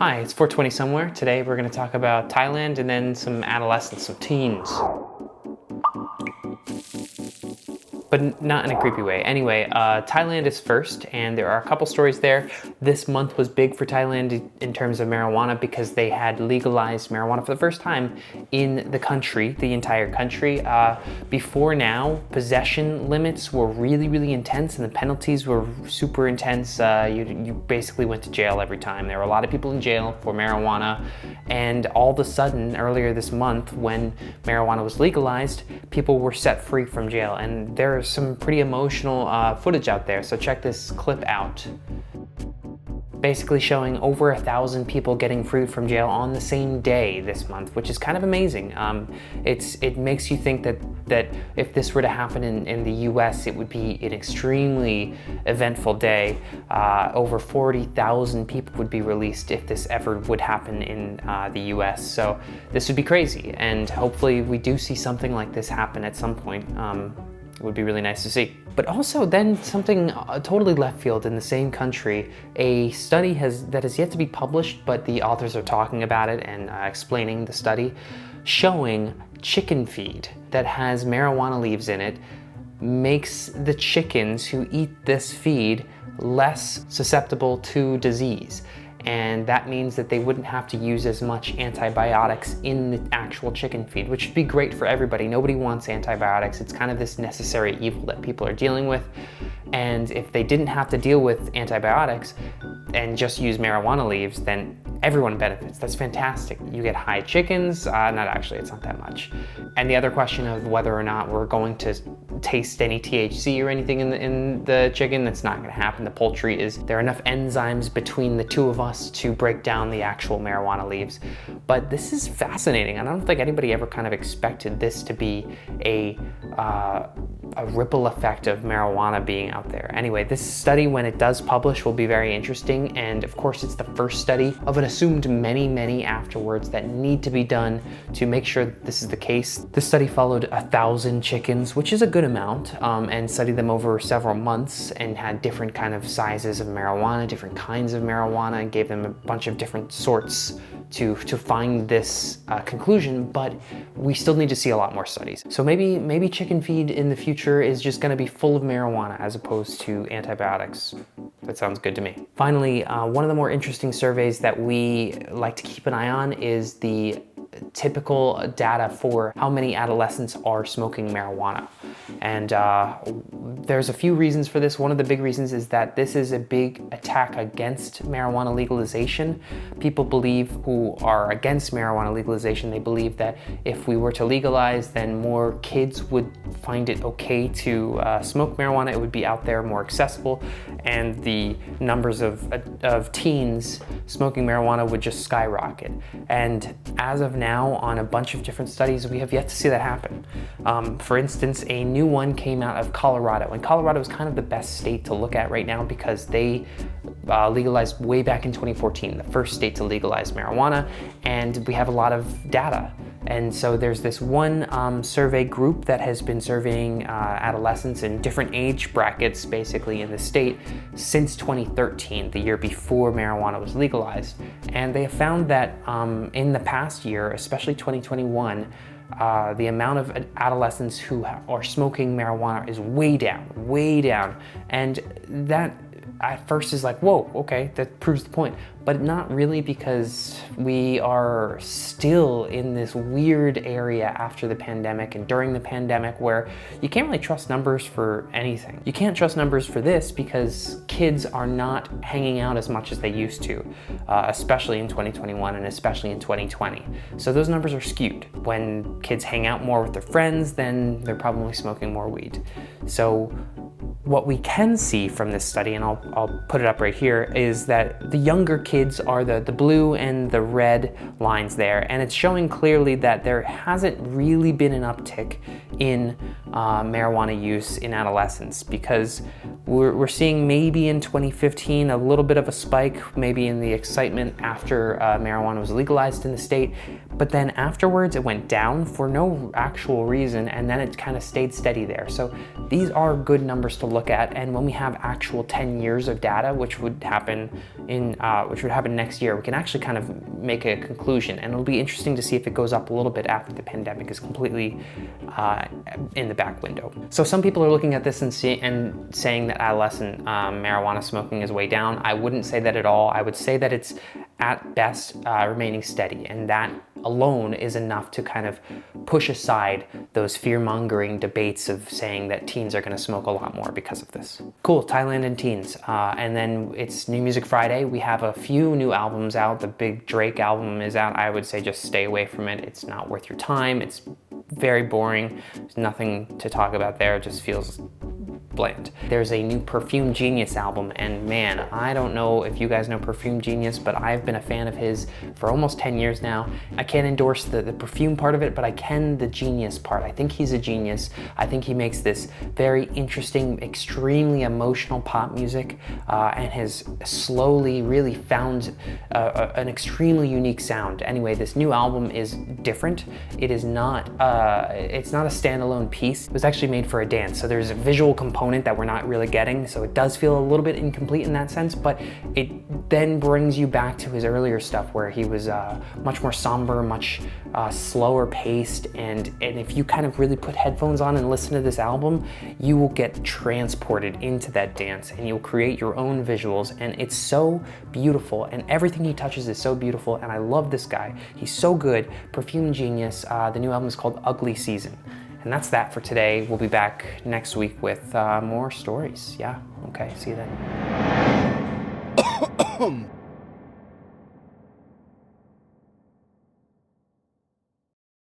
Hi, it's 420 somewhere. Today we're going to talk about Thailand and then some adolescents, some teens. But not in a creepy way. Anyway, Thailand is first, and there are a couple stories there. This month was big for Thailand in terms of marijuana because they had legalized marijuana for the first time in the country, the entire country. Before now, possession limits were really intense, and the penalties were super intense. You basically went to jail every time. There were a lot of people in jail for marijuana, and all of a sudden, earlier this month, when marijuana was legalized, people were set free from jail, and there's some pretty emotional footage out there, so check this clip out. Basically showing over 1,000 people getting freed from jail on the same day this month, which is kind of amazing. It makes you think that if this were to happen in the US, it would be an extremely eventful day. Over 40,000 people would be released if this ever would happen in the US. So this would be crazy, and hopefully we do see something like this happen at some point. It would be really nice to see. But also then something totally left field in the same country, a study that has yet to be published, but the authors are talking about it and explaining the study, showing chicken feed that has marijuana leaves in it makes the chickens who eat this feed less susceptible to disease. And that means that they wouldn't have to use as much antibiotics in the actual chicken feed, which would be great for everybody. Nobody wants antibiotics. It's kind of this necessary evil that people are dealing with. And if they didn't have to deal with antibiotics and just use marijuana leaves, then everyone benefits. That's fantastic. You get high chickens. Not actually, it's not that much. And the other question of whether or not we're going to taste any THC or anything in the chicken, that's not gonna happen. The poultry there are enough enzymes between the two of us to break down the actual marijuana leaves. But this is fascinating. I don't think anybody ever kind of expected this to be a ripple effect of marijuana being out there. Anyway, this study, when it does publish, will be very interesting. And of course, it's the first study of an assumed many afterwards that need to be done to make sure that this is the case. This study followed 1,000 chickens, which is a good amount, and studied them over several months and had different kind of sizes of marijuana, different kinds of marijuana, and gave them a bunch of different sorts to find this conclusion. But we still need to see a lot more studies. So maybe chicken feed in the future is just going to be full of marijuana as opposed to antibiotics. That sounds good to me. Finally, one of the more interesting surveys that we like to keep an eye on is the typical data for how many adolescents are smoking marijuana. And there's a few reasons for this. One of the big reasons is that this is a big attack against marijuana legalization. People who are against marijuana legalization, they believe that if we were to legalize, then more kids would find it okay to smoke marijuana. It would be out there, more accessible, and the numbers of teens smoking marijuana would just skyrocket. And as of now, on a bunch of different studies, we have yet to see that happen. For instance, a new one came out of Colorado, and Colorado is kind of the best state to look at right now because they legalized way back in 2014, the first state to legalize marijuana, and we have a lot of data. And so there's this one survey group that has been surveying adolescents in different age brackets, basically in the state, since 2013, the year before marijuana was legalized. And they have found that in the past year, especially 2021, the amount of adolescents who are smoking marijuana is way down. And that at first is like, whoa, okay, that proves the point. But not really, because we are still in this weird area after the pandemic and during the pandemic where you can't really trust numbers for anything. You can't trust numbers for this because kids are not hanging out as much as they used to, especially in 2021 and especially in 2020. So those numbers are skewed. When kids hang out more with their friends, then they're probably smoking more weed. So what we can see from this study, and I'll put it up right here, is that the younger kids are the blue and the red lines there, and it's showing clearly that there hasn't really been an uptick in marijuana use in adolescence, because we're seeing maybe in 2015 a little bit of a spike, maybe in the excitement after marijuana was legalized in the state, but then afterwards it went down for no actual reason, and then it kind of stayed steady there. So these are good numbers to look look at. And when we have actual 10 years of data, which would happen next year, we can actually kind of make a conclusion. And it'll be interesting to see if it goes up a little bit after the pandemic is completely in the back window. So some people are looking at this and saying that adolescent marijuana smoking is way down. I wouldn't say that at all. I would say that it's at best remaining steady, and that alone is enough to kind of push aside those fear-mongering debates of saying that teens are going to smoke a lot more because of this. Cool, Thailand and teens. And then it's New Music Friday. We have a few new albums out. The big Drake album is out. I would say just stay away from it. It's not worth your time. It's very boring. There's nothing to talk about there. It just feels bland. There's a new Perfume Genius album, and man, I don't know if you guys know Perfume Genius, but I've been a fan of his for almost 10 years now. I can't endorse the perfume part of it, but I can the genius part. I think he's a genius. I think he makes this very interesting, extremely emotional pop music, and has slowly really found an extremely unique sound. Anyway, this new album is different. It is not, it's not a standalone piece. It was actually made for a dance, so there's a visual component that we're not really getting, so it does feel a little bit incomplete in that sense, but it then brings you back to his earlier stuff where he was much more somber, much slower paced, and if you kind of really put headphones on and listen to this album, you will get transported into that dance and you'll create your own visuals, and it's so beautiful, and everything he touches is so beautiful, and I love this guy. He's so good. Perfume Genius. The new album is called Ugly Season. And that's that for today. We'll be back next week with more stories. Yeah, okay, see you then.